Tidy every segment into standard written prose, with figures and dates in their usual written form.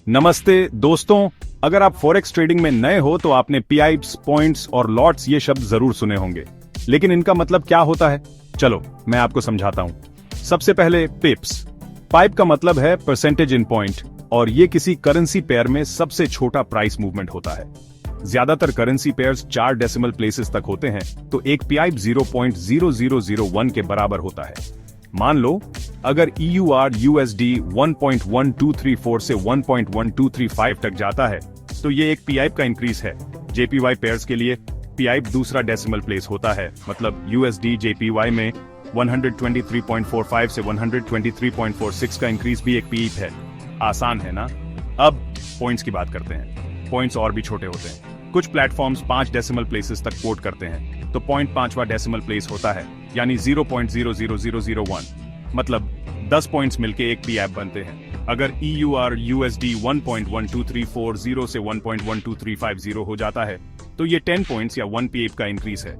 नमस्ते दोस्तों, अगर आप फॉरेक्स ट्रेडिंग में नए हो तो आपने पीआईप्स, पॉइंट्स और लॉट्स ये शब्द जरूर सुने होंगे, लेकिन इनका मतलब क्या होता है? चलो मैं आपको समझाता हूं। सबसे पहले पिप्स। पाइप का मतलब है परसेंटेज इन पॉइंट, और ये किसी करेंसी पेयर में सबसे छोटा प्राइस मूवमेंट होता है। ज्यादातर करेंसी पेयर्स 4 डेसिमल प्लेसेस तक होते हैं, तो एक पीआईप 0.0001 के बराबर होता है। मान लो अगर EUR USD 1.1234 से 1.1235 तक जाता है तो ये एक पीआईप का इंक्रीज है। JPY पेयर्स के लिए पीआईप दूसरा डेसिमल प्लेस होता है, मतलब USD JPY में 123.45 से 123.46 का इंक्रीज भी एक पीआईप है। आसान है ना? अब पॉइंट्स की बात करते हैं। पॉइंट्स और भी छोटे होते हैं। कुछ प्लेटफॉर्म्स 5 डेसिमल प्लेसेस तक कोट करते हैं, तो पॉइंट 5वां डेसिमल प्लेस होता है, यानी 0.00001, मतलब 10 पॉइंट्स मिलके एक पीआईप बनते हैं। अगर EUR USD 1.12340 से 1.12350 हो जाता है तो ये 10 पॉइंट्स या 1 पीआईप का इंक्रीज है।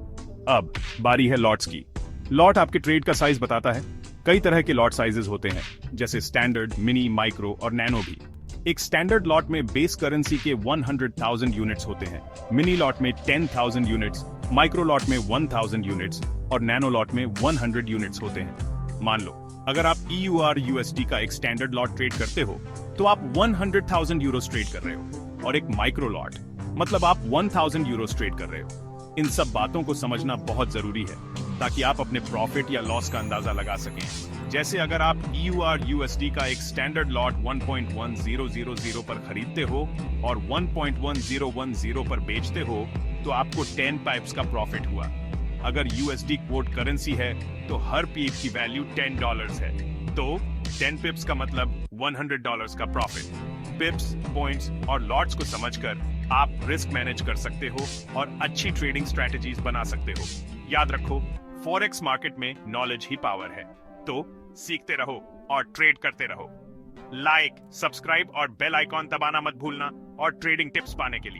अब बारी है लॉट्स की। लॉट आपके ट्रेड का साइज बताता है। कई तरह के लॉट साइजेस होते हैं, जैसे स्टैंडर्ड, मिनी, माइक्रो और नैनो भी। एक स्टैंडर्ड लॉट में बेस करेंसी के 100,000 यूनिट्स होते हैं, मिनी लॉट में 10,000 यूनिट्स, माइक्रो लॉट में 1000 यूनिट्स और नैनो लॉट में 100 यूनिट्स होते हैं। मान लो अगर आप EUR USD का एक स्टैंडर्ड लॉट ट्रेड करते हो तो आप 100,000 यूरोस ट्रेड कर रहे हो, और एक माइक्रो लॉट मतलब आप 1000 यूरोस ट्रेड कर रहे हो। इन सब बातों को समझना बहुत जरूरी है ताकि आप अपने प्रॉफिट या लॉस का अंदाजा लगा सकें। जैसे अगर आप EUR USD का एक स्टैंडर्ड लॉट 1.1000 पर खरीदते हो और 1.1010 पर बेचते हो तो आपको 10 पाइप्स का प्रॉफिट हुआ। अगर USD क्वोट करेंसी है तो हर पीप की वैल्यू $10 है, तो 10 पिप्स का मतलब $100 का प्रॉफिट। पिप्स, पॉइंट्स और लॉट्स को समझकर आप रिस्क मैनेज कर सकते हो और अच्छी ट्रेडिंग स्ट्रेटजीज बना सकते हो। याद रखो, फॉरेक्स मार्केट में नॉलेज ही पावर है, तो सीखते रहो और ट्रेड करते रहो। लाइक, सब्सक्राइब और बेल आइकॉन दबाना मत भूलना और ट्रेडिंग टिप्स पाने के लिए।